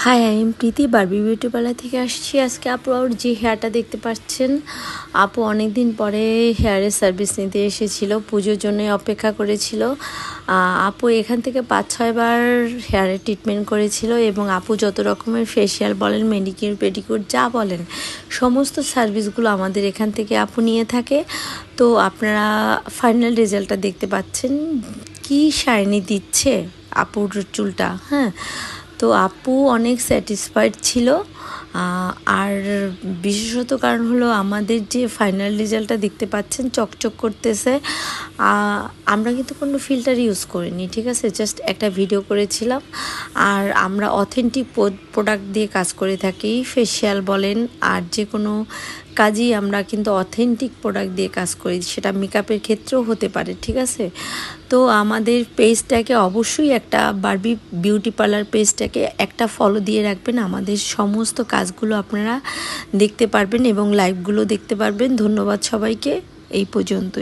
High, I am Preeti, Barbie beauty parlour থেকে আসছি। আজকে আপু আর যে হেয়ারটা দেখতে পাচ্ছেন, আপু অনেক দিন পরে হেয়ারের সার্ভিস নিতে এসেছিল, পুজোর জন্য অপেক্ষা করেছিল। আপু এখান থেকে 5-6 বার হেয়ারের ট্রিটমেন্ট করেছিল এবং আপু যত রকমের ফেসিয়াল বলেন, মেডিকিউর পেডিকিউর যা বলেন, সমস্ত সার্ভিসগুলো আমাদের এখান থেকে আপু নিয়ে থাকে। তো আপনারা ফাইনাল রেজাল্টটা দেখতে পাচ্ছেন, কি শাইনি দিচ্ছে আপুর চুলটা। হ্যাঁ, তো আপু অনেক স্যাটিসফাইড ছিল। আর বিশেষত কারণ হলো আমাদের যে ফাইনাল রেজাল্টটা দেখতে পাচ্ছেন, চকচক করতেছে। আমরা কিন্তু কোনো ফিল্টার ইউজ করিনি, ঠিক আছে, জাস্ট একটা ভিডিও করেছিলাম। আর আমরা অথেন্টিক প্রোডাক্ট দিয়ে কাজ করে থাকি, ফেসিয়াল বলেন আর যে কোনো কাজই আমরা কিন্তু অথেন্টিক প্রোডাক্ট দিয়ে কাজ করি, সেটা মেকআপের ক্ষেত্রেও হতে পারে, ঠিক আছে। তো আমাদের পেজটাকে অবশ্যই একটা বারবি বিউটি পার্লার পেজটাকে একটা ফলো দিয়ে রাখবেন, আমাদের সমস্ত কাজগুলো আপনারা দেখতে পারবেন এবং লাইভগুলো দেখতে পারবেন। ধন্যবাদ সবাইকে, এই পর্যন্তই।